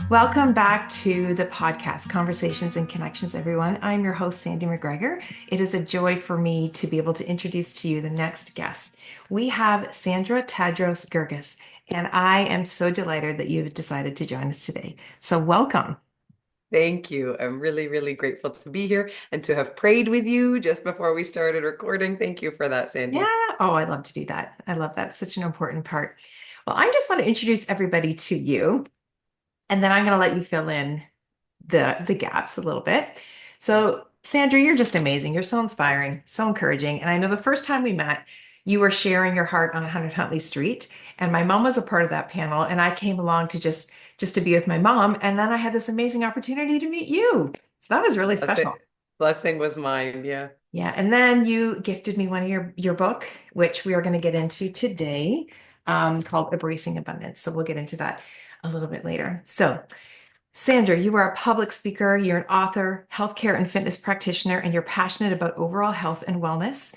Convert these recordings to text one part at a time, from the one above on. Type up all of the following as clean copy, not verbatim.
Welcome back to the podcast, Conversations and Connections, everyone. I'm your host, Sandy McGregor. It is a joy for me to be able to introduce to you the next guest. We have Sandra Tadros Guirguis, and I am so delighted that you've decided to join us today. So, welcome. Thank you. I'm really, really grateful to be here and to have prayed with you just before we started recording. Thank you for that, Yeah. Sandy. Oh, I love to do that. I love that. It's such an important part. Well, I just want to introduce everybody to you, and then I'm going to let you fill in the gaps a little bit. So, Sandra, you're just amazing. You're so inspiring, so encouraging. And I know the first time we met, you were sharing your heart on 100 Huntley Street, and my mom was a part of that panel, and I came along to just to be with my mom, and then I had this amazing opportunity to meet you. So that was really Blessing, special. blessing was mine. Yeah. Yeah, and then you gifted me one of your book, which we are going to get into today, called Embracing Abundance. So we'll get into that a little bit later. So, Sandra, you are a public speaker, you're an author, healthcare and fitness practitioner, and you're passionate about overall health and wellness.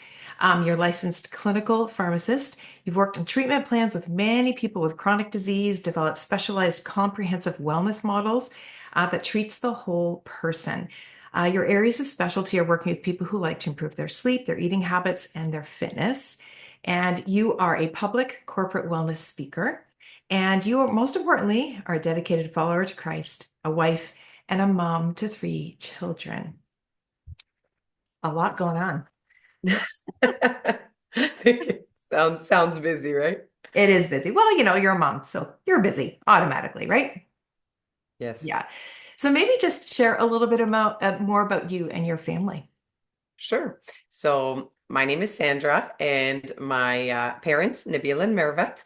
You're a licensed clinical pharmacist. You've worked on treatment plans with many people with chronic disease, developed specialized comprehensive wellness models that treats the whole person. Your areas of specialty are working with people who like to improve their sleep, their eating habits, and their fitness. And you are a public corporate wellness speaker. And you, most importantly, are a dedicated follower to Christ, a wife, and a mom to three children. A lot going on. I think it sounds busy, right? It is busy. Well, you're a mom, so you're busy automatically, right? Yes. Yeah. So maybe just share a little bit about more about you and your family. Sure. So my name is Sandra, and my parents, Nabil and Mervat,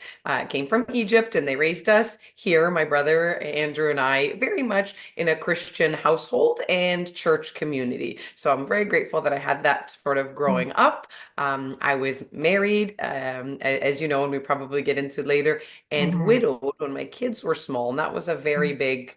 came from Egypt, and they raised us here, my brother Andrew and I, very much in a Christian household and church community. So I'm very grateful that I had that sort of Mm. growing up. I was married, as you know, and we probably get into later, and Mhm. widowed when my kids were small, and that was a very Mm. big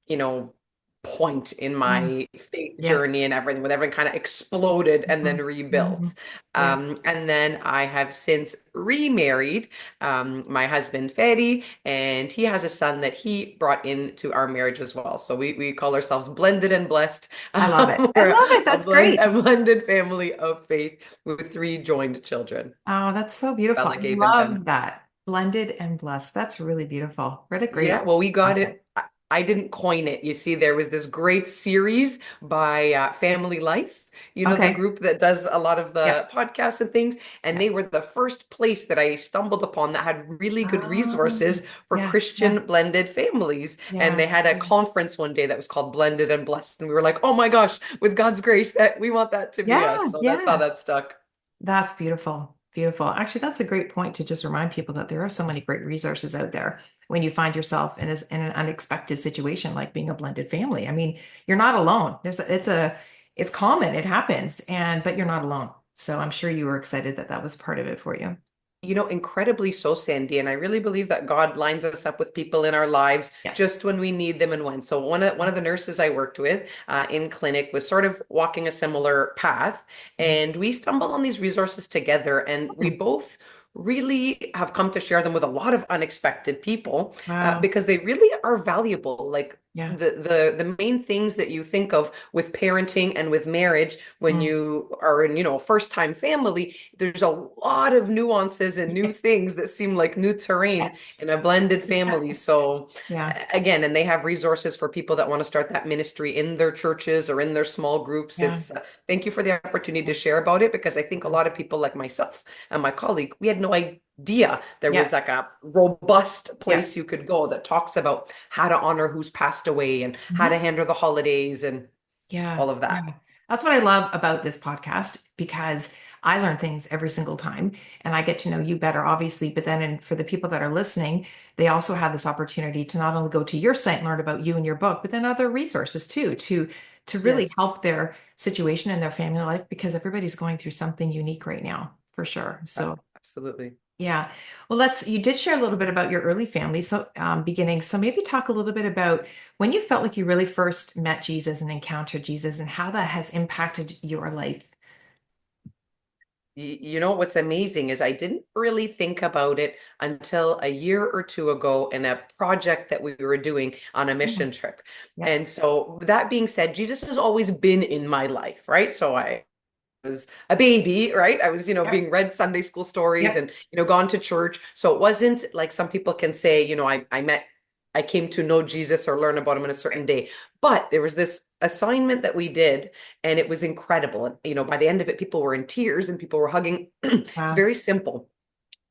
you know, point in Mm. my faith Yes. journey and everything, when everything kind of exploded and then Mhm. rebuilt. Mhm. Yeah. And then I have since remarried my husband, Fedi, and he has a son that he brought into our marriage as well. So we call ourselves blended and blessed. I love it. I We're love it. That's great. a blended family of faith with three joined children. Oh, that's so Felt beautiful. I like even then. love that. Blended and blessed. That's really beautiful. What a Yeah, great well, we got concept. it. I didn't coin it. You see, there was this great series by Family Life, the Okay. group that does a lot of Yep. the podcasts and things. And Yep. they were the first place that I stumbled upon that had really good resources Um, for yeah. Yeah. Christian blended families. And Yeah. they had a conference one day that was called Blended and Blessed. And we were like, oh my gosh, with God's grace, that we want that to be Yeah. us. So that's how Yeah. that stuck. That's beautiful. Beautiful. Actually, that's a great point to just remind people that there are so many great resources out there when you find yourself in an unexpected situation like being a blended family. I mean, you're not alone. It's common. It happens, but you're not alone. So I'm sure you were excited that that was part of it for you. Incredibly so, Sandy. And I really believe that God lines us up with people in our lives Yeah. just when we need them and when. So one of the nurses I worked with in clinic was sort of walking a similar path, and we stumbled on these resources together, and we Mhm. both really have come to share them with a lot of unexpected people Wow. because they really are valuable. Like Yeah. the main things that you think of with parenting and with marriage when Mm. you are in, a first time family, there's a lot of nuances and new Yeah. things that seem like new terrain Yes. in a blended Yeah. family. So Yeah. again, and they have resources for people that want to start that ministry in their churches or in their small groups. Yeah. It's thank you for the opportunity to share about it, because I think a lot of people like myself and my colleague, we had no idea there Yeah. was like a robust Yeah. place you could go that talks about how to honor who's passed away and how to Mhm. handle the holidays and Yeah, all of that. yeah. That's what I love about this podcast because I learn things every single time and I get to know you better, obviously. But then, and for the people that are listening, they also have this opportunity to not only go to your site and learn about you and your book, but then other resources too, to really Yes, help their situation and their family life because everybody's going through something unique right now, for sure. So absolutely. yeah. Well, you did share a little bit about your early family, so beginning. So maybe talk a little bit about when you felt like you really first met Jesus and encountered Jesus and how that has impacted your life. You know what's amazing is I didn't really think about it until a year or two ago in a project that we were doing on a Mm. mission trip. Yep. And so that being said, Jesus has always been in my life, right? So I was a baby, right? I was, Yep. being read Sunday school stories Yep. and, gone to church. So it wasn't like some people can say, I came to know Jesus or learn about him on a certain day. But there was this assignment that we did, and it was incredible. And, by the end of it, people were in tears and people were hugging. It's Wow. very simple.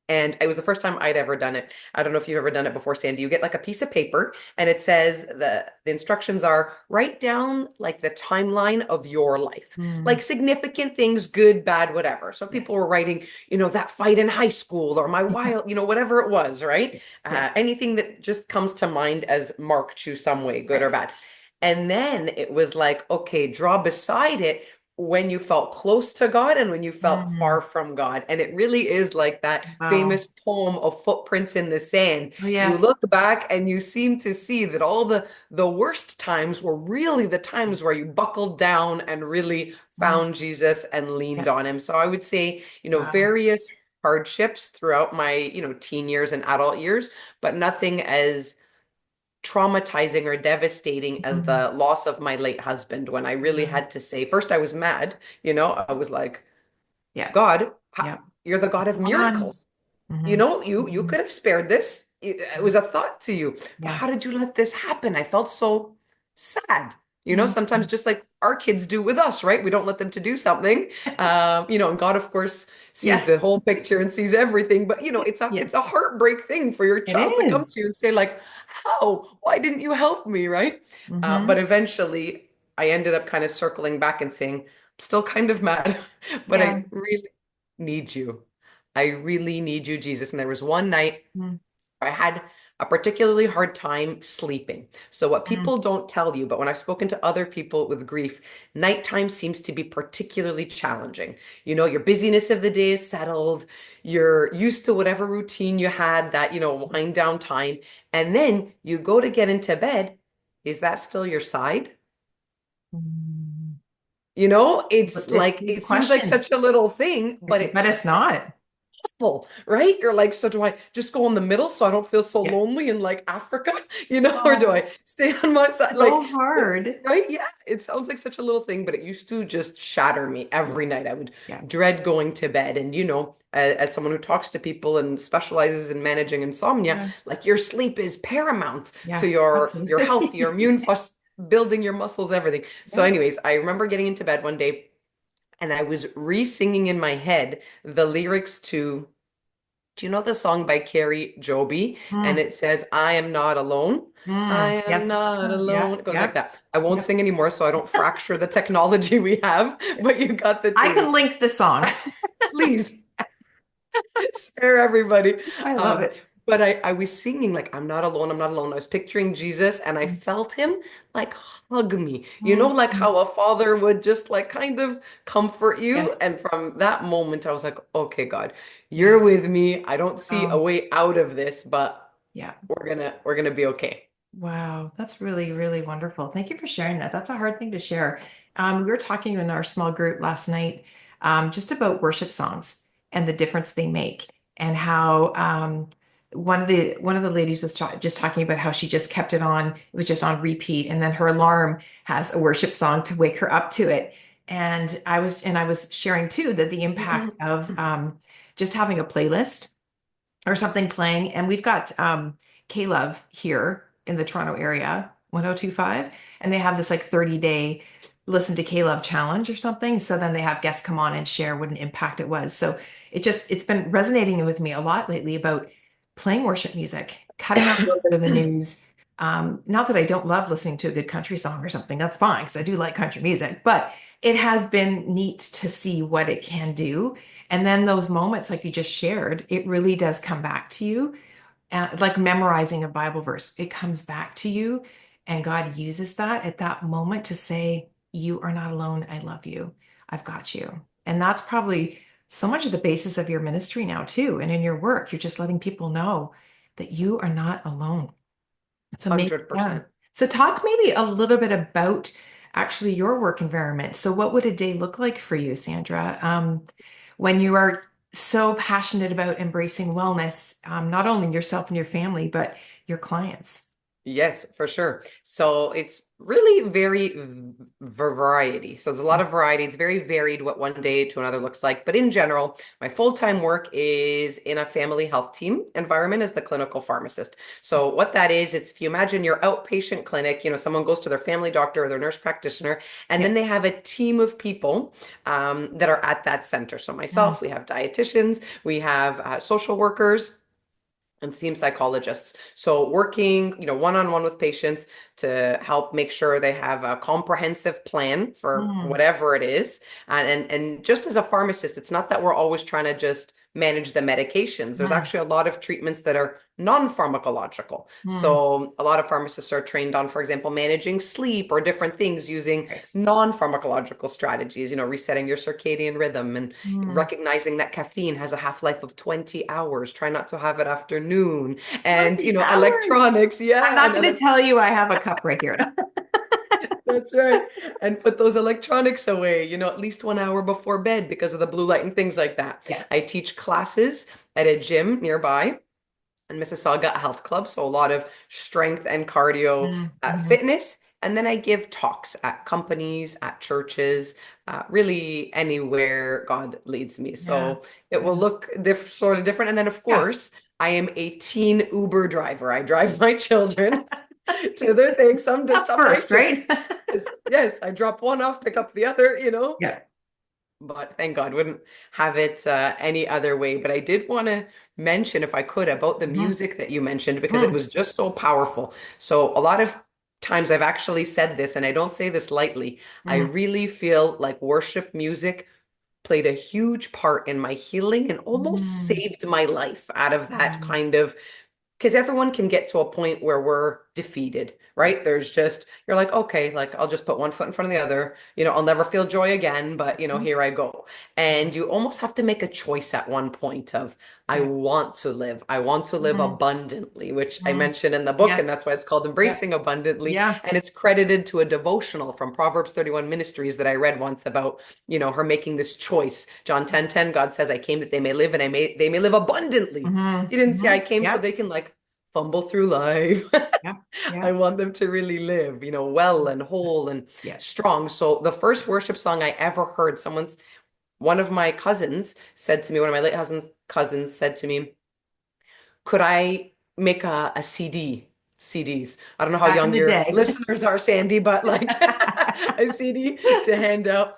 And it was the first time I'd ever done it. I don't know if you've ever done it before, Sandy. You get like a piece of paper and it says the instructions are write down like the timeline of your life, Mm. like significant things, good, bad, whatever. So people Yes. were writing, that fight in high school or my wild, whatever it was, right? Yeah. Anything that just comes to mind as marked to some way, good or Right. bad. And then it was like, okay, draw beside it when you felt close to God and when you felt far Mm. from God. And it really is like that Wow. famous poem of footprints in the sand. Oh, You yes. look back and you seem to see that all the worst times were really the times where you buckled down and really Mm. found Jesus and leaned Yep. on him. So I would say, Wow. various hardships throughout my, teen years and adult years, but nothing as traumatizing or devastating as Mm. the loss of my late husband when I really Yeah. had to say, first I was mad, I was like, Yeah. God, Yeah. you're the God of Hold on. miracles. Hmm. You Hmm. could have spared this. It was a thought to you, but Yeah. how did you let this happen? I felt so sad. Sometimes Mm. just like our kids do with us, right? We don't let them to do something. And God, of course, sees Yes. the whole picture and sees everything. But it's a Yes. it's a heartbreak thing for your It child to come is. to you and say, like, how? Why didn't you help me? Right? But Mm-hmm. eventually I ended up kind of circling back and saying, I'm still kind of mad, but Yeah. I really need you. I really need you, Jesus. And there was one night Mm. I had a particularly hard time sleeping. So, what Mm. people don't tell you, but when I've spoken to other people with grief, nighttime seems to be particularly challenging. Your busyness of the day is settled, you're used to whatever routine you had, that, wind down time, and then you go to get into bed. Is that still your side? Mm. It's But like it's a it seems like question. such a little thing, but It's not. full, right? You're like, so do I just go in the middle so I don't feel so Yeah. lonely in like Africa, or do Oh, I stay on my side? Like, so hard. right? Yeah, it sounds like such a little thing, but it used to just shatter me Yeah. every night. I would Yeah. dread going to bed. And, as someone who talks to people and specializes in managing insomnia, Yeah. like your sleep is paramount to Yeah. your health, your Absolutely. immune building your muscles, everything. So, Yeah. anyways, I remember getting into bed one day and I was re-singing in my head the lyrics to, do you know the song by Carrie Joby? And Mm. it says, I am not alone. I Mm. am Yes. not Yeah. alone. It goes like Yeah. that. I won't Yep. sing anymore so I don't fracture the technology we have, but you got the I tune. can link the song. Please spare everybody. I love Um, it. but I was singing like, I'm not alone. I'm not alone. I was picturing Jesus and I felt him like hug me. Like Mm. how a father would just like kind of comfort you. Yes. And from that moment, I was like, okay, God, Yeah. you're with me. I don't see a Wow. way out of this, but Yeah. we're gonna be okay. Wow, that's really, really wonderful. Thank you for sharing that. That's a hard thing to share. We were talking in our small group last night just about worship songs and the difference they make, and how one of the ladies was just talking about how she just kept it on. It was just on repeat, and then her alarm has a worship song to wake her up to it. And I was sharing too that the impact of just having a playlist or something playing. And we've got K-Love here in the Toronto area, 1025, and they have this like 30-day listen to K-Love challenge or something. So then they have guests come on and share what an impact it was. So it's been resonating with me a lot lately about playing worship music, cutting out a little bit of the news. Not that I don't love listening to a good country song or something, that's fine because I do like country music, but it has been neat to see what it can do. And then those moments, like you just shared, it really does come back to you. Like memorizing a Bible verse, it comes back to you. And God uses that at that moment to say, you are not alone. I love you. I've got you. And that's probably so much of the basis of your ministry now, too. And in your work, you're just letting people know that you are not alone. So maybe, yeah. 100%. So talk maybe a little bit about actually your work environment. So what would a day look like for you, Sandra? when you are so passionate about embracing wellness, not only yourself and your family, but your clients. Yes, for sure. So it's really very variety. So there's a lot of variety. It's very varied what one day to another looks like. But in general, my full-time work is in a family health team environment as the clinical pharmacist. So what that is, it's if you imagine your outpatient clinic, someone goes to their family doctor or their nurse practitioner, and Yeah. then they have a team of people that are at that center. So Mm, myself, we have dietitians, we have social workers and team psychologists. So working, one-on-one with patients to help make sure they have a comprehensive plan for mm, whatever it is. And just as a pharmacist, it's not that we're always trying to just manage the medications. There's mm, actually a lot of treatments that are non-pharmacological. mm. So a lot of pharmacists are trained on, for example, managing sleep or different things using Right. non-pharmacological strategies, resetting your circadian rhythm and Mm. recognizing that caffeine has a half-life of 20 hours. Try not to have it after noon. And, 20 hours. electronics. I'm Yeah. not And going to tell you I have a cup right here. that's right. And put those electronics away, at least 1 hour before bed because of the blue light and things like that. Yeah. I teach classes at a gym nearby in Mississauga Health Club. So a lot of strength and cardio, Mm, mhm. fitness. And then I give talks at companies, at churches, really anywhere God leads me. Yeah. So it will Yeah. look sort of different. And then, of Yeah. course, I am a teen Uber driver. I drive my children to their things. That's Some first, nights right? yes, I drop one off, pick up the other. Yeah. But thank God, wouldn't have it any other way. But I did want to mention, if I could, about the Mhm. music that you mentioned because it Mm, was just so powerful. So a lot of times I've actually said this, and I don't say this lightly. I mm, really feel like worship music played a huge part in my healing and almost mm. saved my life out of that Mm. kind of because everyone can get to a point where we're defeated, Yeah. right? There's just, you're like, okay, like I'll just put one foot in front of the other. I'll never feel joy again, but Mhm. here I go. Yeah. And you almost have to make a choice at one point of, I Yeah. want to live. I want to live Mm, abundantly, which I mm. mentioned in the book, and Yes. that's why it's called Yeah. Embracing Abundantly. Yeah. And it's credited to a devotional from Proverbs 31 Ministries that I read once about, her making this choice. John 10:10, God says, I came that they may live and they may live abundantly. Hmm. He didn't say I Hmm. came so Yep. they can like fumble through life. Yep. I Yep. want them to really live, well and whole and Yes. strong. So the first worship song I ever heard, one of my cousins said to me, one of my late husband's cousins said to me, could I make a CD? CDs. I don't know how Back in young the your day. listeners are, Sandy, but like a CD to hand out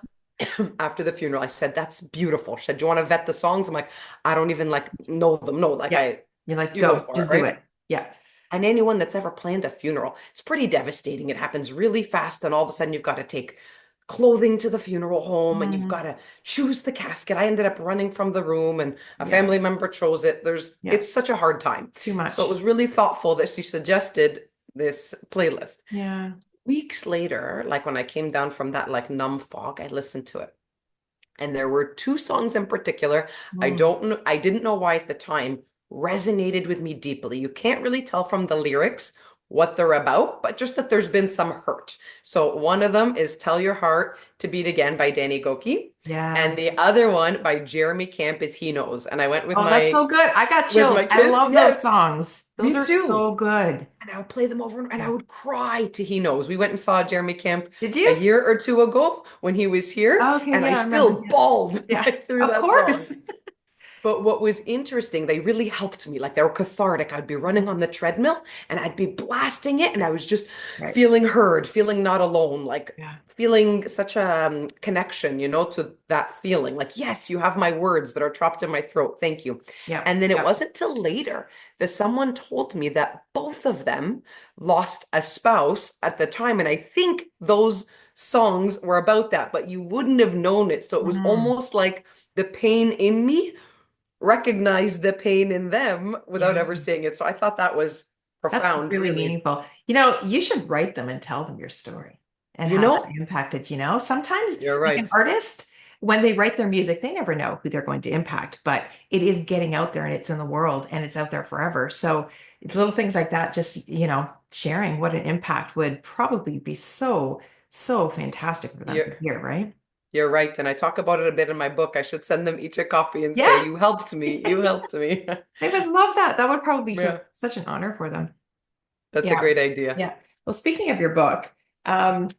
after the funeral. I said, that's beautiful. She said, do you want to vet the songs? I'm like, I don't even like know them. No, like Yeah. You're like, you go go, for it, just do right? it. Yeah. And anyone that's ever planned a funeral, it's pretty devastating. It happens really fast, and all of a sudden you've got to take clothing to the funeral home and you've Mm, got to choose the casket. I ended up running from the room and a yeah. family member chose it. Yeah. It's such a hard time. Too So it much. was really thoughtful that she suggested this playlist. Yeah. Weeks later, like when I came down from that like numb fog, I listened to it. And there were two songs in particular. Mm, I didn't know why at the time resonated with me deeply. You can't really tell from the lyrics what they're about, but just that there's been some hurt. So one of them is Tell Your Heart to Beat Again by Danny Goki. And yes. the other one by Jeremy Camp is He Knows. And I went Oh, that's so good. I got with chills. my I kids. love those Yes, songs. Those me are too. so good. And I would play them over and I Yeah. would cry to He Knows. We went and saw Jeremy Camp Did a you? year or two ago when he was here, Okay. and I Yeah, I still remember. bawled Yeah. right through Of that song. course. But what was interesting, they really helped me. Like they were cathartic. I'd be running on the treadmill and I'd be blasting it, and I was just Right. feeling heard, feeling not alone, like Yeah. feeling such a connection, to that feeling. Like, yes, you have my words that are trapped in my throat. Thank you. Yeah. And then it Yeah. wasn't till later that someone told me that both of them lost a spouse at the time. And I think those songs were about that, but you wouldn't have known it. So it was Mm, almost like the pain in me recognize the pain in them without yeah. ever saying it. So I thought that was That's profound, really really. meaningful. You should write them and tell them your story and You how that know, impacted, Sometimes, you're like an right. artist, when they write their music, they never know who they're going to impact, but it is getting out there and it's in the world and it's out there forever. So little things like that, just, sharing what an impact would probably be so, so fantastic for them to You're hear, right? You're right. And I talk about it a bit in my book. I should send them each a copy and say, Yeah. you helped me. You helped me. They would love that. That would probably be just Yeah, such an honor for them. that's a Yeah. great idea. Yeah. Well, speaking of your book, um,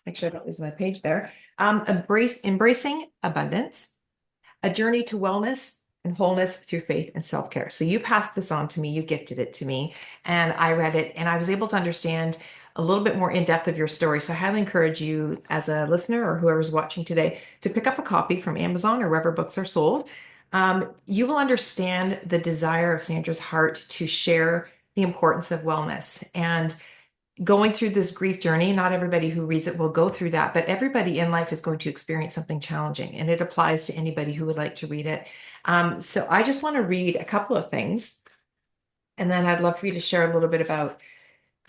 make sure I don't lose my page there. Embracing Abundance, a journey to wellness and wholeness through faith and self-care. So you passed this on to me, you gifted it to me, and I read it and I was able to understand a little bit more in depth of your story. So I highly encourage you as a listener or whoever's watching today to pick up a copy from Amazon or wherever books are sold. You will understand the desire of Sandra's heart to share the importance of wellness and going through this grief journey. Not everybody who reads it will go through that, but everybody in life is going to experience something challenging, and it applies to anybody who would like to read it. So I just want to read a couple of things, and then I'd love for you to share a little bit about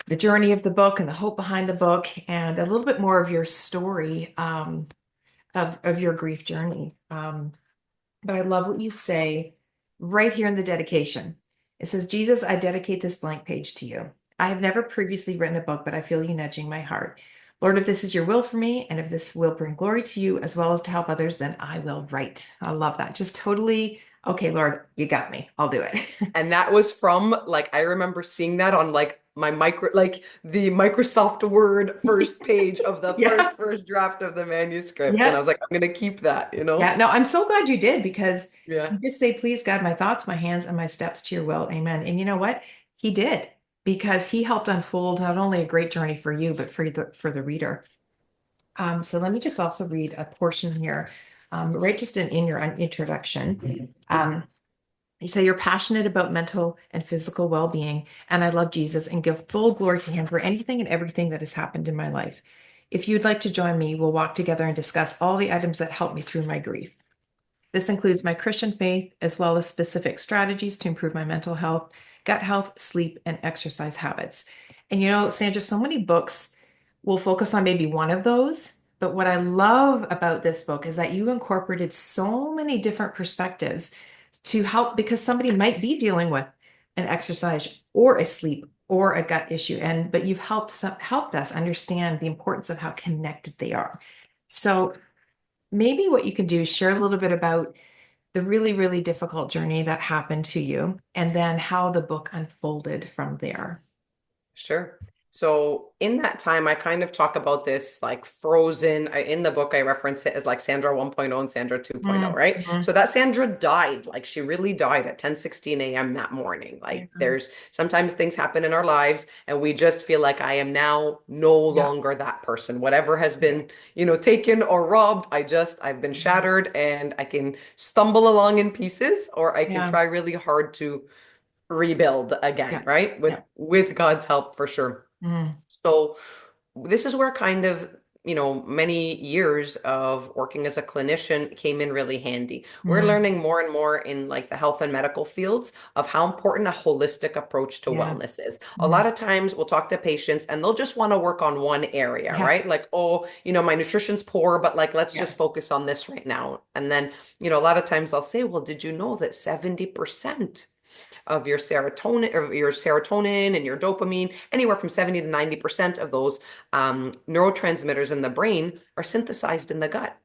the journey of the book and the hope behind the book, and a little bit more of your story of your grief journey. But I love what you say right here in the dedication. It says, Jesus, I dedicate this blank page to you. I have never previously written a book, but I feel you nudging my heart. Lord, if this is your will for me, and if this will bring glory to you as well as to help others, then I will write. I love that. Just totally, okay, Lord, you got me. I'll do it. And that was from like I remember seeing that on like my micro like the Microsoft Word first page of the Yeah. first draft of the manuscript. And I Yeah. was like, I'm gonna keep that, you Yeah. know? No, I'm so glad you did because Yeah. you just say, please, God, my thoughts, my hands, and my steps to your will. Amen. And you know what? He did because he helped unfold not only a great journey for you, but for the reader. So let me just also read a portion here, right just in your introduction. You say you're passionate about mental and physical well-being, and I love Jesus and give full glory to him for anything and everything that has happened in my life. If you'd like to join me, we'll walk together and discuss all the items that helped me through my grief. This includes my Christian faith, as well as specific strategies to improve my mental health, gut health, sleep, and exercise habits. And you know, Sandra, so many books will focus on maybe one of those. But what I love about this book is that you incorporated so many different perspectives to help because somebody might be dealing with an exercise or a sleep or a gut issue. But you've helped us understand the importance of how connected they are. So maybe what you can do is share a little bit about the really, really difficult journey that happened to you, and then how the book unfolded from there. Sure. So in that time, I kind of talk about this like frozen. In the book, I reference it as like Sandra 1.0 and Sandra 2.0, right? Mhm. So that Sandra died, like she really died at 10:16 a.m. that morning. Yeah. Like there's sometimes things happen in our lives and we just feel like I am now no Yeah. longer that person. Whatever has Yeah. been, taken or robbed, I've been Mhm. shattered and I can stumble along in pieces or I can Yeah. try really hard to rebuild again, Yeah. right? With Yeah. with God's help for sure. Mhm. So this is where kind of, many years of working as a clinician came in really handy. We're Mhm. learning more and more in like the health and medical fields of how important a holistic approach to Yeah. wellness is. A lot Mhm. of times we'll talk to patients and they'll just want to work on one area, Yeah. right? Like, oh, my nutrition's poor, but like let's Yeah. just focus on this right now. And then, a lot of times I'll say, well, did you know that 70% of your serotonin and your dopamine, anywhere from 70 to 90% of those neurotransmitters in the brain are synthesized in the gut.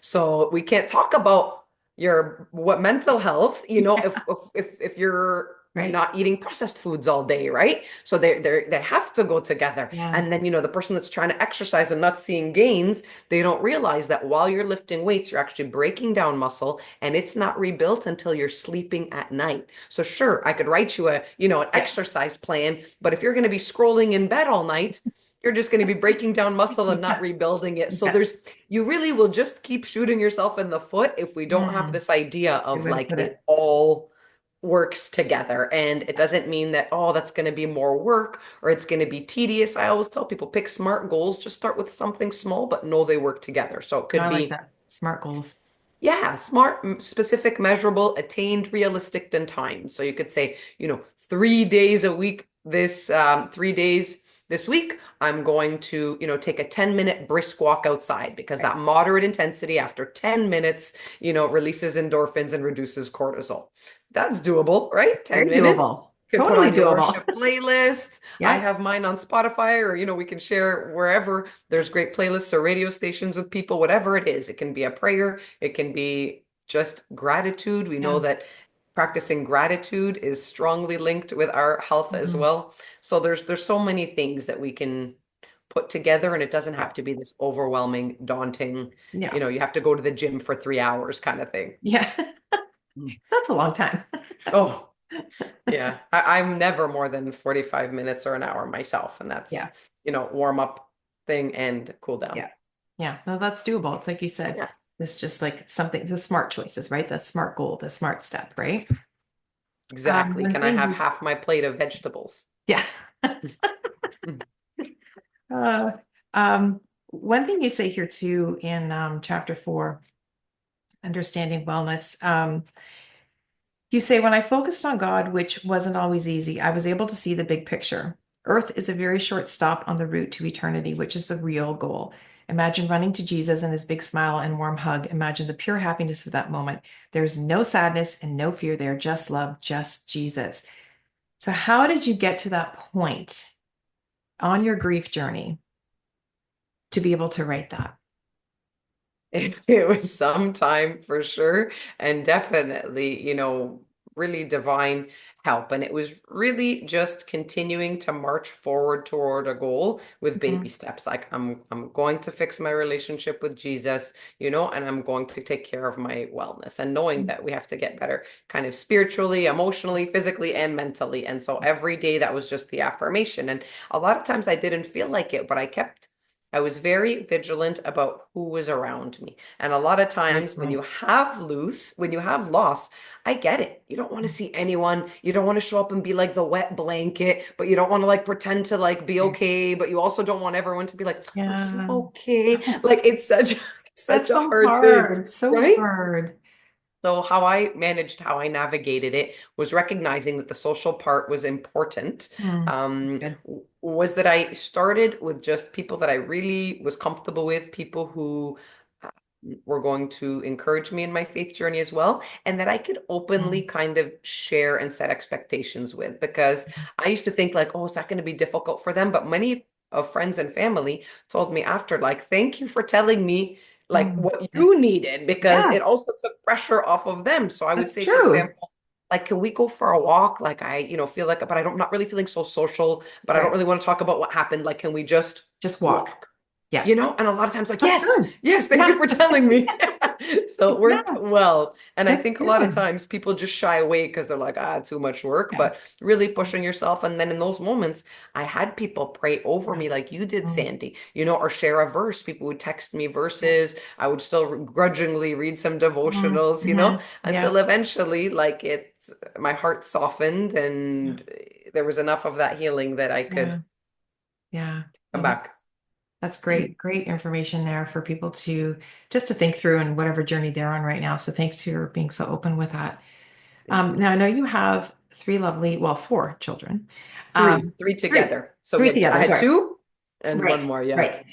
So we can't talk about your what mental health, if you're Right. not eating processed foods all day, right? So they have to go together. Yeah. And then, the person that's trying to exercise and not seeing gains, they don't realize that while you're lifting weights, you're actually breaking down muscle and it's not rebuilt until you're sleeping at night. So sure, I could write you an Yeah. exercise plan, but if you're going to be scrolling in bed all night, you're just going to be breaking down muscle and not Yes. rebuilding it. So Yes. you really will just keep shooting yourself in the foot if we don't have Mm. this idea Good of way to like put it it. all works together. And it doesn't mean that, oh, that's going to be more work or it's going to be tedious. I always tell people pick smart goals, just start with something small, but know they work together. So it No, could I like be, that. Smart goals. yeah, smart, specific, measurable, attained, realistic, and timed. So you could say, 3 days a week, 3 days this week, I'm going to, take a 10-minute brisk walk outside because Right. that moderate intensity after 10 minutes, releases endorphins and reduces cortisol. That's doable, right? 10 Very minutes. doable. Could put Totally on your doable. worship playlist. I Yeah. have mine on Spotify, or we can share wherever. There's great playlists or radio stations with people, whatever it is. It can be a prayer, it can be just gratitude. We know Yeah. that practicing gratitude is strongly linked with our health as Mhm. well. So there's so many things that we can put together, and it doesn't have to be this overwhelming, daunting, Yeah. you have to go to the gym for 3 hours kind of thing. Yeah. Mm. So that's a long time. Oh, yeah, I'm never more than 45 minutes or an hour myself, and that's, Yeah. warm up thing and cool down. Yeah. Yeah. No, that's doable. It's like you said, Yeah, it's just like something, the smart choices, right? The smart goal, the smart step, right? exactly. One Can I thing have you, half my plate of vegetables? yeah. Mm. Uh, one thing you say here too in chapter 4, understanding wellness. You say, when I focused on God, which wasn't always easy, I was able to see the big picture. Earth is a very short stop on the route to eternity, which is the real goal. Imagine running to Jesus and his big smile and warm hug. Imagine the pure happiness of that moment. There's no sadness and no fear there, just love, just Jesus. So, how did you get to that point on your grief journey to be able to write that? It was some time for sure, and definitely, really divine help. And it was really just continuing to march forward toward a goal with baby Mhm. steps. Like I'm going to fix my relationship with Jesus, and I'm going to take care of my wellness, and knowing that we have to get better kind of spiritually, emotionally, physically, and mentally. And so every day that was just the affirmation. And a lot of times I didn't feel like it, but I was very vigilant about who was around me. And a lot of Great times point. when you have loss, I get it. You don't want to see anyone. You don't want to show up and be like the wet blanket, but you don't want to like pretend to like be Okay. okay, but you also don't want everyone to be like, "Are you Yeah. okay?" Like it's such it's such That's a so hard thing, hard. So right? hard. So how I navigated it was recognizing that the social part was important. That's good. Was that I started with just people that I really was comfortable with, people who uh, were going to encourage me in my faith journey as well, and that I could openly Mm. kind of share and set expectations with. Because I used to think like, oh, is that going to be difficult for them? But many of friends and family told me after, like, thank you for telling me like Mm. what you needed, because Yeah, it also took pressure off of them. So I would that's say, for true. example, like, can we go for a walk? Like I, feel like, but I don't, not really feeling so social, but I don't Right. really want to talk about what happened. Like, can we just Just walk. walk? Yeah, And a lot of times like, that's yes, good. yes, thank you Yeah. for telling me. So it worked Yeah, well. And I that's think a lot of good. times people just shy away because they're like, too much work, Yeah. but really pushing yourself. And then in those moments, I had people pray over Yeah. me like you did, Mm. Sandy, or share a verse. People would text me Yeah. verses. I would still grudgingly read some Mm. devotionals, Yeah. until eventually like my heart softened, Yeah. and there was enough of that healing that I Yeah. could Yeah. come Well, back. that's great. Great information there for people to just to think through and whatever journey they're on right now. So thanks for being so open with that. Yeah. Now I know you have three lovely, well, four children. Three, Um, three three, together. So three I together. had Sorry. two and one Right, more. Yeah. right.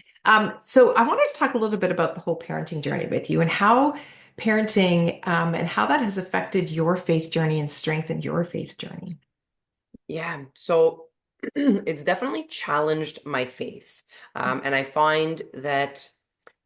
So I wanted to talk a little bit about the whole parenting journey with you and how parenting and how that has affected your faith journey and strengthened your faith journey. Yeah. So it's definitely challenged my faith. And I find that,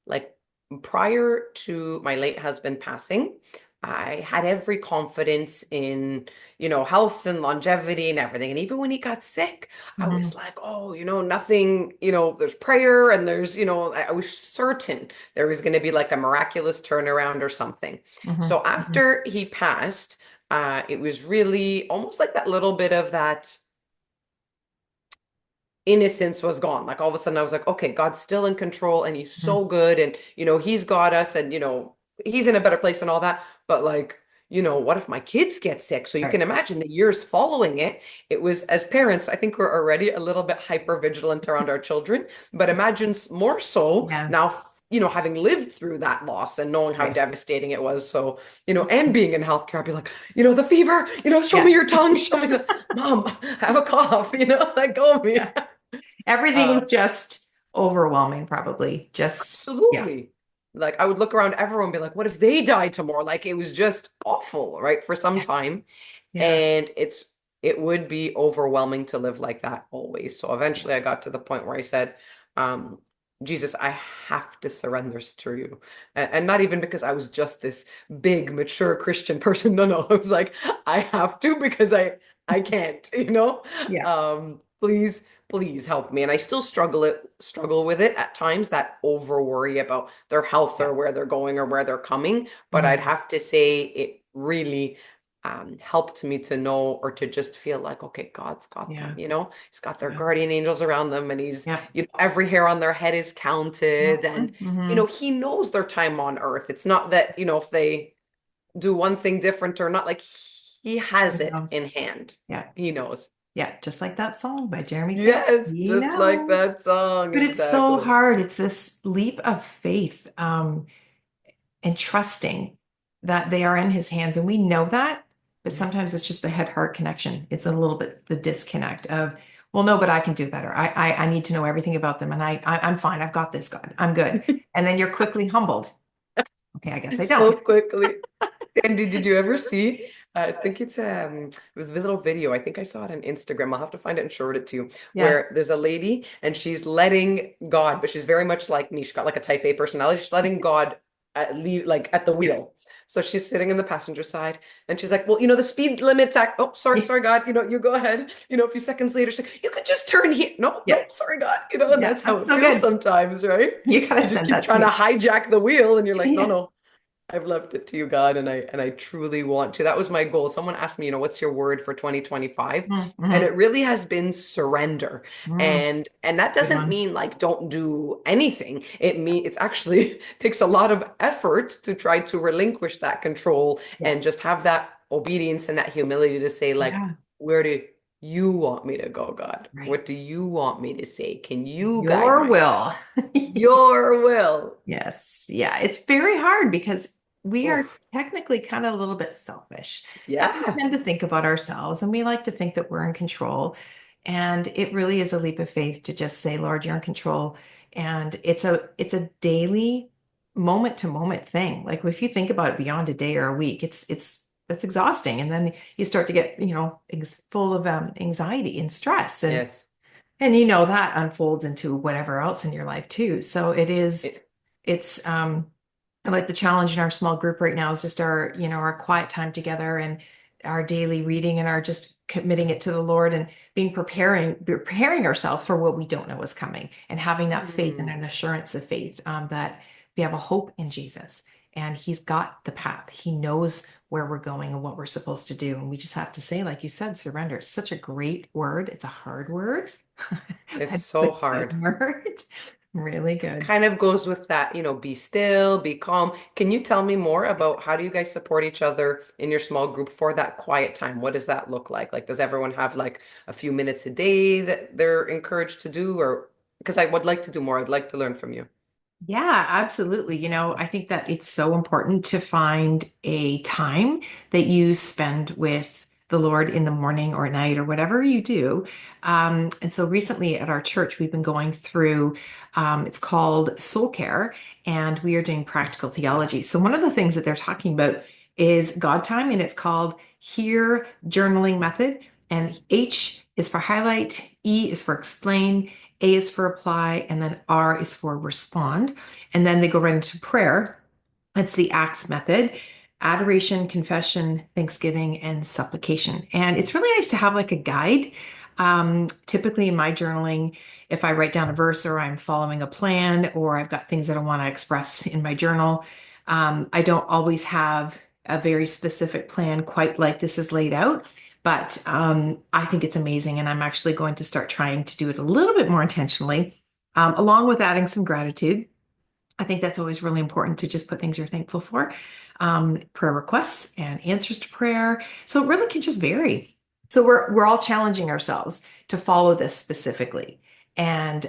like, prior to my late husband passing, I had every confidence in, health and longevity and everything. And even when he got sick, I was Mhm, like, oh, nothing, there's prayer, and there's, I was certain there was going to be like a miraculous turnaround or something. mhm, So mhm. after he passed, it was really almost like that little bit of that innocence was gone. Like all of a sudden I was like, okay, God's still in control and he's Mhm. so good, and he's got us, and he's in a better place and all that. But like, what if my kids get sick? So you Right. can imagine the years following it. It was, as parents, I think we're already a little bit hyper vigilant around our children, but imagine more so Yeah. now, having lived through that loss and knowing how Right. devastating it was. So, and being in healthcare, I'd be like, the fever, show me Yeah. your tongue, show me the mom, I have a cough, let go of Yeah. me. Everything Uh, was just overwhelming, probably. Just, yeah. Absolutely. Like I would look around everyone and be like, what if they die tomorrow? Like it was just awful, right? For some Yeah. time. Yeah. And it would be overwhelming to live like that always. So eventually I got to the point where I said, um, Jesus, I have to surrender to you. And not even because I was just this big, mature Christian person. No, no. I was like, I have to because I can't, you know? Yeah. Please, please help me. And I still struggle with it at times, that over worry about their health Yeah. or where they're going or where they're coming. But I'd Mhm. have to say it really helped me to know or to just feel like, okay, God's got them, Yeah. you know, He's got their Yeah. guardian angels around them, and Yeah. every hair on their head is counted, and, Mm-hmm. He knows their time on earth. It's not that, if they do one thing different or not, like He He has it knows. in hand. Yeah. He knows. Yeah. Just like that song by Jeremy Camp. Yes, He just like knows. that song, But it's so exactly. hard. It's this leap of faith, and trusting that they are in his hands. And we know that, but Mhm. sometimes it's just the head-heart connection. It's a little bit the disconnect of, well, no, but I can do better. I need to know everything about them. And I'm fine. I've got this, God. I'm good. And then you're quickly humbled. Okay, I guess I So don't. quickly. Sandy, did you ever see? I think it was a little video. I think I saw it on Instagram. I'll have to find it and show it to you. Yeah. Where there's a lady and she's letting God, but she's very much like me. She's got like a type A personality. She's letting God lead, like at the Yeah. wheel. So she's sitting in the passenger side and she's like, well, the speed limit's act. Oh, sorry, Yeah. sorry, God. You go ahead. A few seconds later, she's like, you could just turn here. No, Yeah. no, sorry, God. And Yeah. that's how That's it so feels good. sometimes, right? You gotta You just send keep that to trying to me. hijack the wheel and you're like, no, Yeah. no. I've left it to you, God, and I truly want to. That was my goal. Someone asked me, what's your word for 2025? And Mm-hmm. it really has been surrender. Mm, And that good doesn't one. mean like don't do anything. It's actually takes a lot of effort to try to relinquish that control and Yes. just have that obedience and that humility to say, like, Yeah. where do you want me to go, God? Right. What do you want me to say? Can you guide Your my steps? will. Your will. Yes. Yeah. It's very hard because we are Oof. technically kind of a little bit selfish and we Yeah. tend to think about ourselves and we like to think that we're in control. And it really is a leap of faith to just say, Lord, you're in control. And it's a daily moment to moment thing. Like if you think about it beyond a day or a week, it's that's exhausting. And then you start to get, full of anxiety and stress. Yes. And that unfolds into whatever else in your life too. So it's like the challenge in our small group right now is just our quiet time together and our daily reading and our just committing it to the Lord and preparing ourselves for what we don't know is coming and having that faith and Mm, an assurance of faith, that we have a hope in Jesus and he's got the path. He knows where we're going and what we're supposed to do. And we just have to say, like you said, surrender. It's such a great word. It's a hard word, it's but it's a so good hard. word. Really good. Kind of goes with that, be still, be calm. Can you tell me more about how do you guys support each other in your small group for that quiet time? What does that look like? Like, does everyone have like a few minutes a day that they're encouraged to do? Or because I would like to do more, I'd like to learn from you. Yeah, absolutely. I think that it's so important to find a time that you spend with the Lord in the morning or at night or whatever you do. And so recently at our church, we've been going through, it's called Soul Care, and we are doing practical theology. So one of the things that they're talking about is God time, and it's called Hear Journaling Method. And H is for highlight, E is for explain, A is for apply, and then R is for respond. And then they go right into prayer. That's the ACTS method: adoration, confession, thanksgiving, and supplication. And it's really nice to have like a guide. Typically in my journaling, if I write down a verse or I'm following a plan or I've got things that I want to express in my journal, I don't always have a very specific plan quite like this is laid out. But I think it's amazing. And I'm actually going to start trying to do it a little bit more intentionally, along with adding some gratitude. I think that's always really important to just put things you're thankful for, prayer requests and answers to prayer. So it really can just vary. So we're all challenging ourselves to follow this specifically, and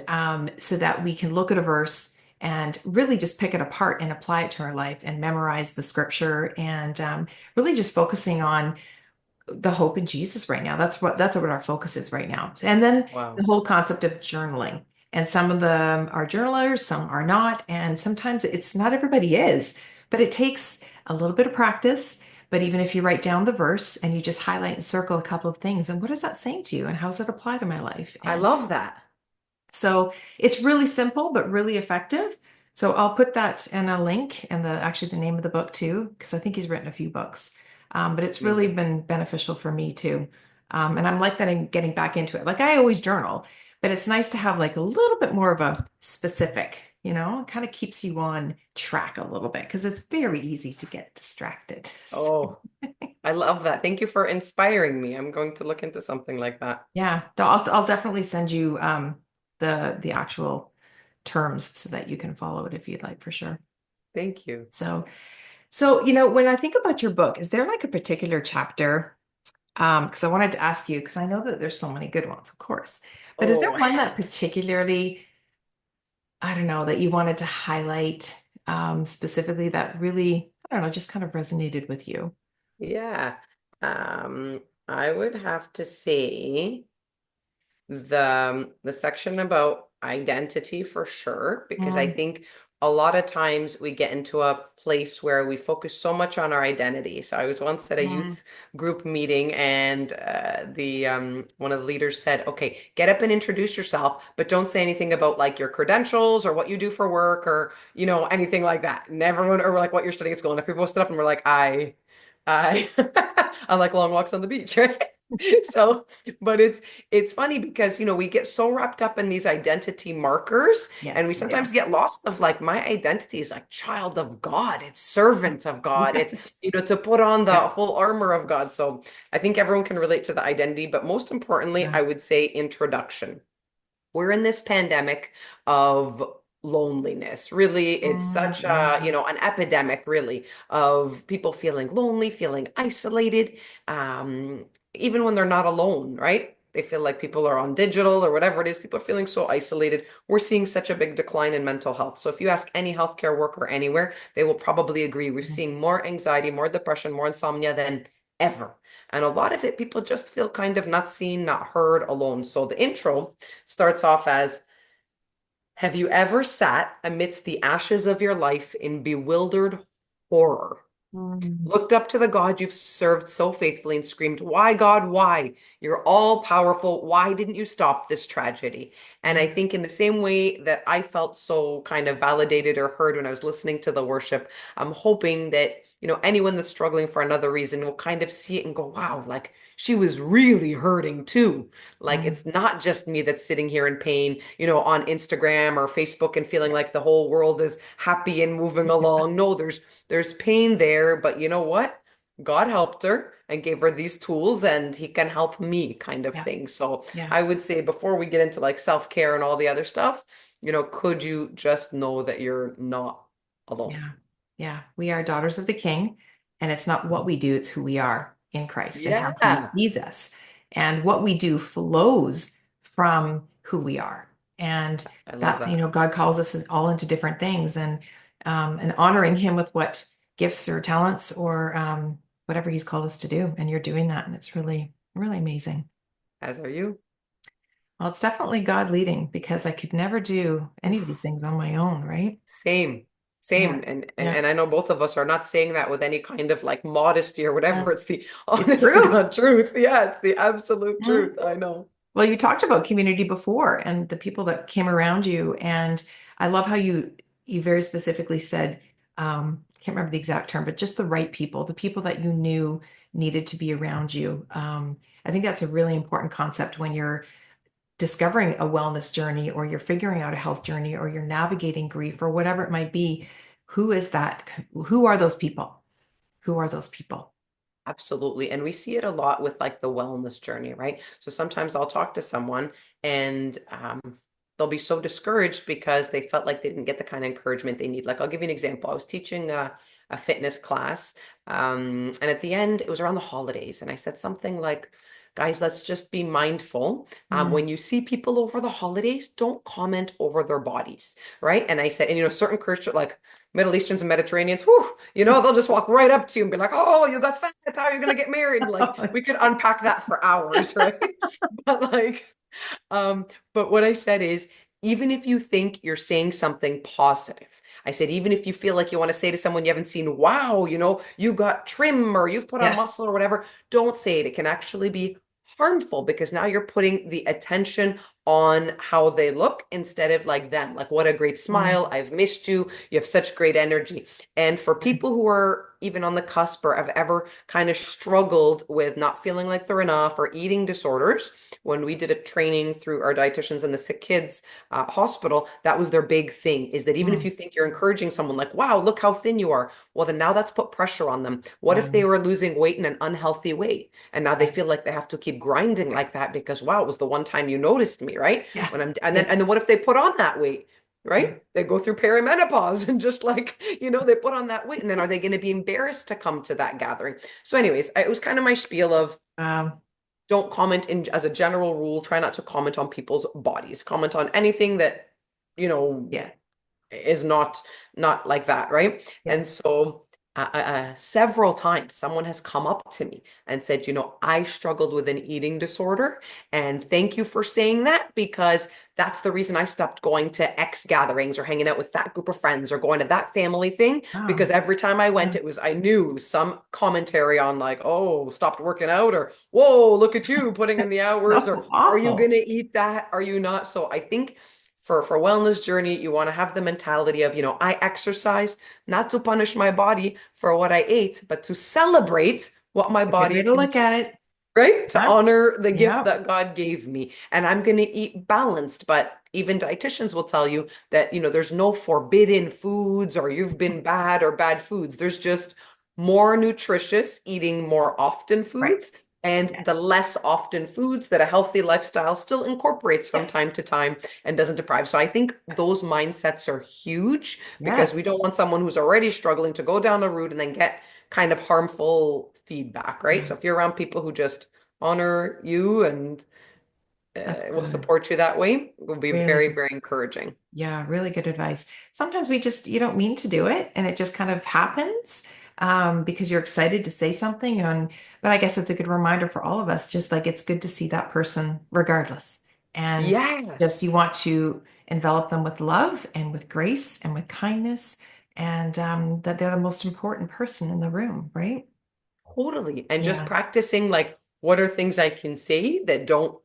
so that we can look at a verse and really just pick it apart and apply it to our life and memorize the scripture and really just focusing on the hope in Jesus right now. That's what our focus is right now. And then the Wow. whole concept of journaling. And some of them are journalers, some are not, and sometimes it's not everybody is, but it takes a little bit of practice. But even if you write down the verse and you just highlight and circle a couple of things, and what is that saying to you? And how does that apply to my life? I And love that. so it's really simple, but really effective. So I'll put that in a link and actually the name of the book too, because I think he's written a few books. But it's really Amazing. been beneficial for me too. And I'm like that in getting back into it. Like I always journal, but it's nice to have like a little bit more of a specific, it kind of keeps you on track a little bit because it's very easy to get distracted. Oh, I love that. Thank you for inspiring me. I'm going to look into something like that. Yeah, I'll definitely send you the actual terms so that you can follow it if you'd like for sure. Thank you. So when I think about your book, is there like a particular chapter? Because I wanted to ask you, because I know that there's so many good ones, of course. But is there Oh, one that particularly, I don't know, that you wanted to highlight specifically that really, I don't know, just kind of resonated with you? yeah. I would have to say the section about identity for sure, because I Mm, think a lot of times we get into a place where we focus so much on our identity. So I was once at a mm, youth group meeting, and the one of the leaders said, "Okay, get up and introduce yourself, but don't say anything about like your credentials or what you do for work or anything like that." And everyone, or like what you're studying at school. And if people stood up and were like, I I like long walks on the beach, right? So, but it's funny because we get so wrapped up in these identity markers, and we yes, we do. sometimes get lost of like my identity is like child of God, it's servant of God, it's Yes. to put on the Yeah. full armor of God. So I think everyone can relate to the identity, but most importantly, Yeah. I would say introduction. We're in this pandemic of loneliness. Really, it's such a, Mm, an epidemic, really, of people feeling lonely, feeling isolated, even when they're not alone, right? They feel like people are on digital or whatever it is. People are feeling so isolated. We're seeing such a big decline in mental health. So if you ask any healthcare worker anywhere, they will probably agree. We're mm, seeing more anxiety, more depression, more insomnia than ever. And a lot of it, people just feel kind of not seen, not heard, alone. So the intro starts off as, have you ever sat amidst the ashes of your life in bewildered horror? mm, Looked up to the God you've served so faithfully and screamed, "Why, God, why? You're all powerful. Why didn't you stop this tragedy?" And I mm, think, in the same way that I felt so kind of validated or heard when I was listening to the worship, I'm hoping that, anyone that's struggling for another reason will kind of see it and go, wow, like she was really hurting too. Like mm. it's not just me that's sitting here in pain, on Instagram or Facebook and feeling Yeah. like the whole world is happy and moving along. No, there's pain there, but you know what? God helped her and gave her these tools, and he can help me, kind of Yeah. thing. So Yeah. I would say, before we get into like self-care and all the other stuff, could you just know that you're not alone? Yeah. Yeah. We are daughters of the King, and it's not what we do, it's who we are in Christ and how he Yeah, sees us. And what we do flows from who we are. And I love that's, that. God calls us all into different things and honoring him with what gifts or talents or whatever he's called us to do. And you're doing that. And it's really, really amazing. As are you. Well, it's definitely God leading because I could never do any of these Oof. things on my own, right? Same, Yeah. same. And, and Yeah. and I know both of us are not saying that with any kind of like modesty or Yeah. whatever. It's the It's honest to true. God truth. Yeah, it's the absolute Yeah. truth. I know. Well, you talked about community before and the people that came around you, and I love how you very specifically said, can't remember the exact term, but just the right people, the people that you knew needed to be around you. I think that's a really important concept when you're discovering a wellness journey or you're figuring out a health journey or you're navigating grief or whatever it might be. Who is that? Who are those people? Who are those people? Absolutely. And we see it a lot with like the wellness journey, right? So sometimes I'll talk to someone, and they'll be so discouraged because they felt like they didn't get the kind of encouragement they need. Like, I'll give you an example. I was teaching a fitness class, and at the end, it was around the holidays. And I said something like, guys, let's just be mindful. Mm. When you see people over the holidays, don't comment over their bodies, right? And I said, and certain Christian, like Middle Easterns and Mediterraneans, whew, they'll just walk right up to you and be like, "Oh, you got fat. How are you gonna get married?" Like Oh, we could unpack that for hours, right? But like, but what I said is, even if you think you're saying something positive. I said, even if you feel like you want to say to someone you haven't seen, wow, you got trim or you've put on Yeah. muscle or whatever, don't say it. It can actually be harmful because now you're putting the attention on how they look instead of like them. Like, what a great Mm, smile. I've missed you. You have such great energy. And for people who are even on the cusp or have ever kind of struggled with not feeling like they're enough or eating disorders, when we did a training through our dietitians and the sick kids hospital, that was their big thing is that even if mm, you think you're encouraging someone like, wow, look how thin you are, well, then now that's put pressure on them. What yeah. if they were losing weight in an unhealthy way? And now they Yeah. feel like they have to keep grinding like that because, wow, it was the one time you noticed me, right? Yeah. When I'm, and then, Yeah. and then what if they put on that weight? Yeah. Right? They go through perimenopause and just like, they put on that weight. And then are they going to be embarrassed to come to that gathering? So, anyways, it was kind of my spiel of Um, don't comment in as a general rule, try not to comment on people's bodies. Comment on anything that, you know, yeah. is not like that, right? Yeah. And so several times someone has come up to me and said, I struggled with an eating disorder, and thank you for saying that because that's the reason I stopped going to X gatherings or hanging out with that group of friends or going to that family thing Oh, because every time I went, yeah. I knew some commentary on like, oh, stopped working out or whoa, look at you putting in the That's hours or so are you awful. gonna eat that? Are you not? So I think for wellness journey, you want to have the mentality of, I exercise not to punish my body for what I ate, but to celebrate what my A good body way to can look do, at it. right? To Yep. honor the gift Yep. that God gave me. And I'm going to eat balanced, but even dietitians will tell you that, there's no forbidden foods or you've been bad or bad foods. There's just more nutritious, eating more often Right. foods and Yeah. the less often foods that a healthy lifestyle still incorporates from Yeah. time to time and doesn't deprive. So I think those mindsets are huge because we Yes. don't want someone who's already struggling to go down a route and then get kind of harmful feedback, right? Yeah. So if you're around people who just honor you and That's will good. support you that way, it will be Really very, good. very encouraging. Yeah, really good advice. Sometimes you don't mean to do it and it just kind of happens because you're excited to say something. But I guess it's a good reminder for all of us, just like it's good to see that person regardless. And Yeah. just you want to envelop them with love and with grace and with kindness and that they're the most important person in the room, right? Totally. And just Yeah. practicing like what are things I can say that don't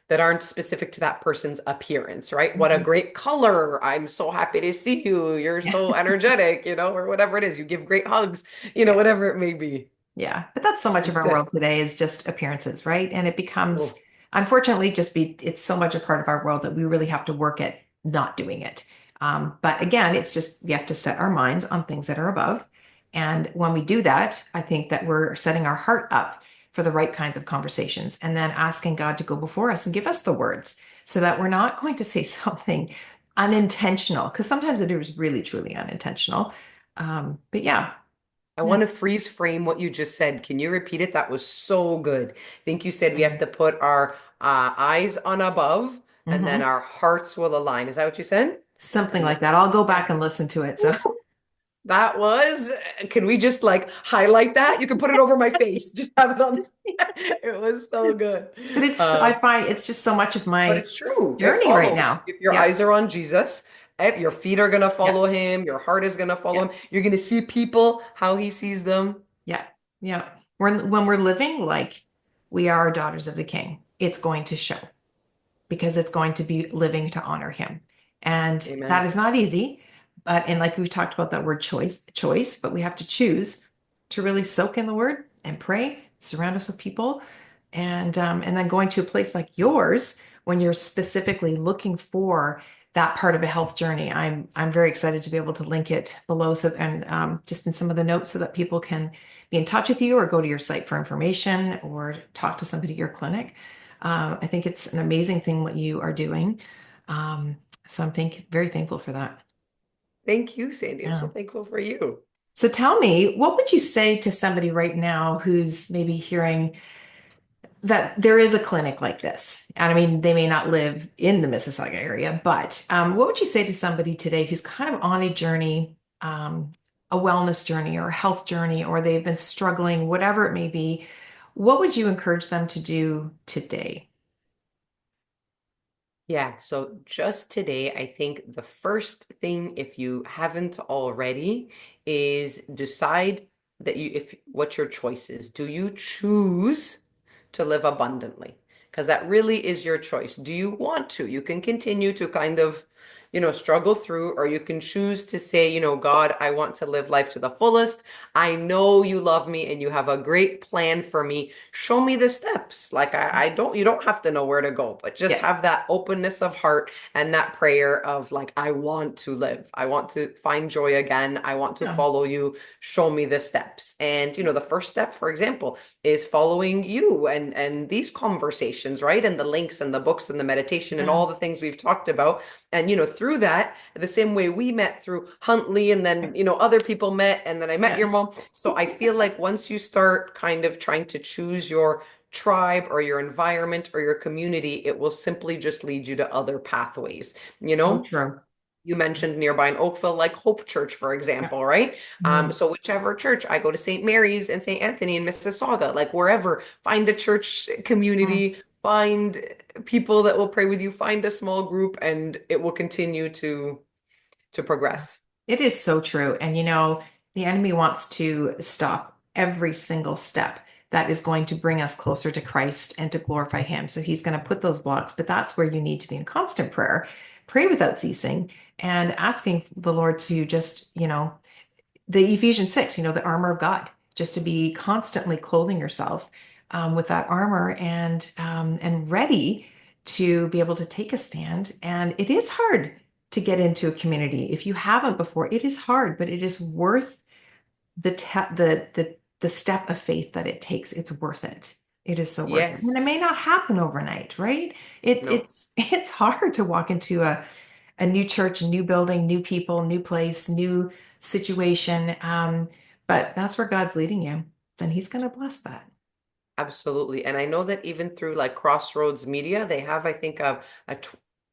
that aren't specific to that person's appearance, right? What a Mhm. great color. I'm so happy to see you. You're Yeah. so energetic, or whatever it is. You give great hugs, Yeah. whatever it may be. Yeah, but that's so much of our Instead. world today is just appearances, right? And it becomes, Oh, unfortunately, it's so much a part of our world that we really have to work at not doing it. But again, it's just we have to set our minds on things that are above. And when we do that, I think that we're setting our heart up for the right kinds of conversations and then asking God to go before us and give us the words so that we're not going to say something unintentional, because sometimes it is really, truly unintentional. But yeah, I yeah. want to freeze frame what you just said. Can you repeat it? That was so good. I think you said we have to put our eyes on above and then Mhm. our hearts will align. Is that what you said? Something And then, like that. I'll go yeah. back and listen to it. So, Ooh, that was, can we just like highlight that? You can put it over my face. Just have it on. It was so good. but I Um, find it's just so much of but my it's true. It journey right follows. now. If your Yeah. eyes are on Jesus, your feet are going to Yeah. follow him. Your heart is going to follow Yeah. him. You're going to see people how he sees them. Yeah. Yeah. When we're living like we are daughters of the King, it's going to show because it's going to be living to honor him. And that Amen. is not easy. But, and like we've talked about that word choice, but we have to choose to really soak in the word and pray, surround us with people, and then going to a place like yours when you're specifically looking for that part of a health journey. I'm very excited to be able to link it below so and just in some of the notes so that people can be in touch with you or go to your site for information or talk to somebody at your clinic. I think it's an amazing thing what you are doing. Um, so very thankful for that. Thank you, Sandy. I'm so Yeah. thankful for you. So tell me, what would you say to somebody right now who's maybe hearing that there is a clinic like this? And I mean, they may not live in the Mississauga area, but what would you say to somebody today who's kind of on a journey, a wellness journey or a health journey, or they've been struggling, whatever it may be? What would you encourage them to do today? Yeah, so just today, I think the first thing, if you haven't already, is decide that you if what your choice is. Do you choose to live abundantly? Because that really is your choice. Do you want to? You can continue to kind of, struggle through, or you can choose to say, God, I want to live life to the fullest. I know you love me and you have a great plan for me. Show me the steps. Like I don't, you don't have to know where to go, but just Yeah. have that openness of heart and that prayer of like, I want to live. I want to find joy again. I want to Yeah. follow you. Show me the steps. And the first step, for example, is following you and these conversations, right? And the links and the books and the meditation and Yeah. all the things we've talked about. And through that, the same way we met through Huntley, and then other people met, and then I met Yeah. your mom. So I feel like once you start kind of trying to choose your tribe or your environment or your community, it will simply just lead you to other pathways. You So know, true. you mentioned nearby in Oakville, like Hope Church, for Yeah. example, right? Mhm. So whichever church, I go to St. Mary's and St. Anthony in Mississauga, like wherever, find a church Mhm. community, find people that will pray with you, find a small group, and it will continue to progress. It is so true. And the enemy wants to stop every single step that is going to bring us closer to Christ and to glorify Him. So he's going to put those blocks, but that's where you need to be in constant prayer, pray without ceasing, and asking the Lord to just, the Ephesians 6, the armor of God, just to be constantly clothing yourself with that armor and ready to be able to take a stand. And it is hard to get into a community. If you haven't before, it is hard, but it is worth the step of faith that it takes. It's worth it. It is so worth it. And Yes. it may not happen overnight, right? It, No. it's it's hard to walk into a new church, a new building, new people, new place, new situation. But that's where God's leading you. Then He's going to bless that. Absolutely. And I know that even through like Crossroads Media, they have, I think,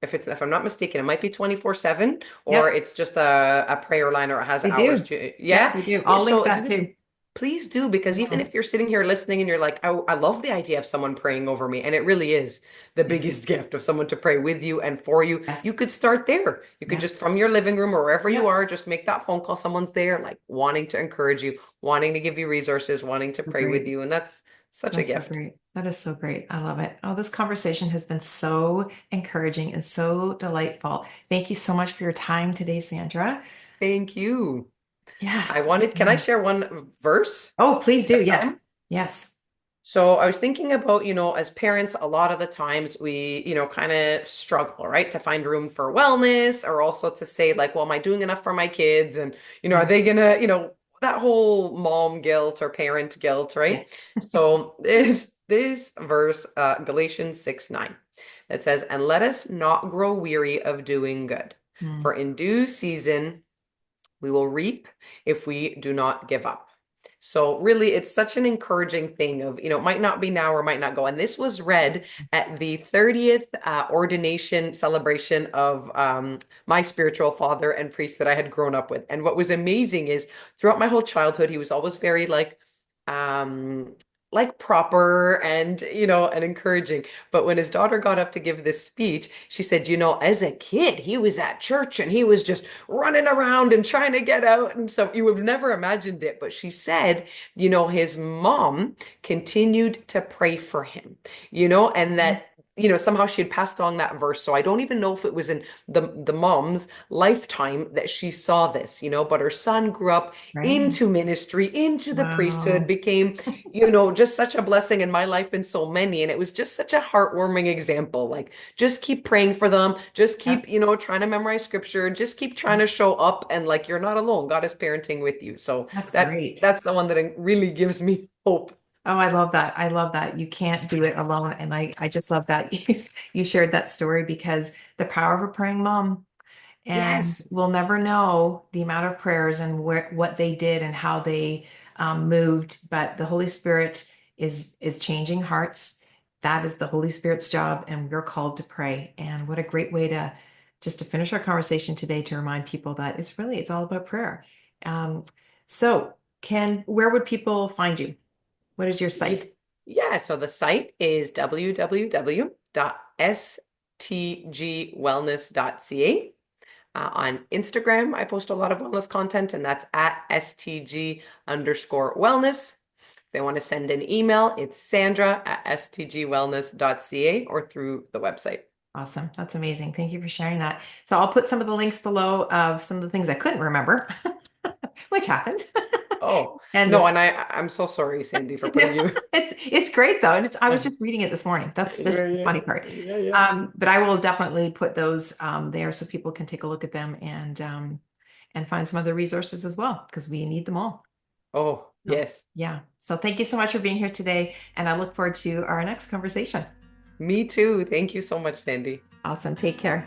if I'm not mistaken, it might be 24/7, or Yep, it's just a prayer line, or it has they hours do. to, Yep, yeah. they do. Yeah, I'll link so that even too. please do, because even Mhm. if you're sitting here listening and you're like, I love the idea of someone praying over me, and it really is the Yeah. biggest gift of someone to pray with you and for you. You Yes. could start there. You could Yeah. just from your living room or wherever you Yep. are, just make that phone call. Someone's there, like wanting to encourage you, wanting to give you resources, wanting to So pray with great. you. And that's such a That's so gift. great. That is so great. I love it. Oh, this conversation has been so encouraging and so delightful. Thank you so much for your time today, Sandra. Thank you. Yeah. Can I share one verse? Oh, please You do. have Yes. time? Yes. So I was thinking about, as parents, a lot of the times we, kind of struggle, right, to find room for wellness, or also to say like, well, am I doing enough for my kids? And, are Yeah. they gonna, that whole mom guilt or parent guilt, right? Yes. So this verse, Galatians 6:9, that says, and let us not grow weary of doing good, Hmm. for in due season we will reap if we do not give up. So really, it's such an encouraging thing of, it might not be now or might not go. And this was read at the 30th ordination celebration of my spiritual father and priest that I had grown up with. And what was amazing is throughout my whole childhood, he was always very um, like proper and, and encouraging. But when his daughter got up to give this speech, she said, as a kid, he was at church and he was just running around and trying to get out. And so you would have never imagined it. But she said, his mom continued to pray for him, and Mhm. that, somehow she had passed on that verse. So I don't even know if it was in the mom's lifetime that she saw this, but her son grew up Right. into ministry, into the priesthood, Wow. became, just such a blessing in my life and so many. And it was just such a heartwarming example. Like, just keep praying for them. Just Yep. keep, trying to memorize scripture. Just keep trying Yep. to show up, and like you're not alone. God is parenting with you. So That's that great. that's the one that really gives me hope. Oh, I love that. I love that. You can't do it alone. And I just love that you shared that story because the power of a praying mom. And Yes. we'll never know the amount of prayers and what they did and how they moved. But the Holy Spirit is changing hearts. That is the Holy Spirit's job, and we're called to pray. And what a great way to just to finish our conversation today to remind people that it's all about prayer. Um, so, can where would people find you? What is your Yeah. site? Yeah, so the site is www.sdc stgwellness.ca. On Instagram, I post a lot of wellness content, and that's at STG_wellness. If they want to send an email, it's Sandra at stgwellness.ca or through the website. Awesome. That's amazing. Thank you for sharing that. So I'll put some of the links below of some of the things I couldn't remember, which happens. Oh, And no, this, and I'm so sorry, Sandy, for putting you. it's great though. And I was just reading it this morning. That's Yeah, just the yeah, funny part. yeah, yeah. But I will definitely put those there so people can take a look at them and find some other resources as well, because we need them all. Oh, So yes. yeah. So thank you so much for being here today. And I look forward to our next conversation. Me too. Thank you so much, Sandy. Awesome. Take care.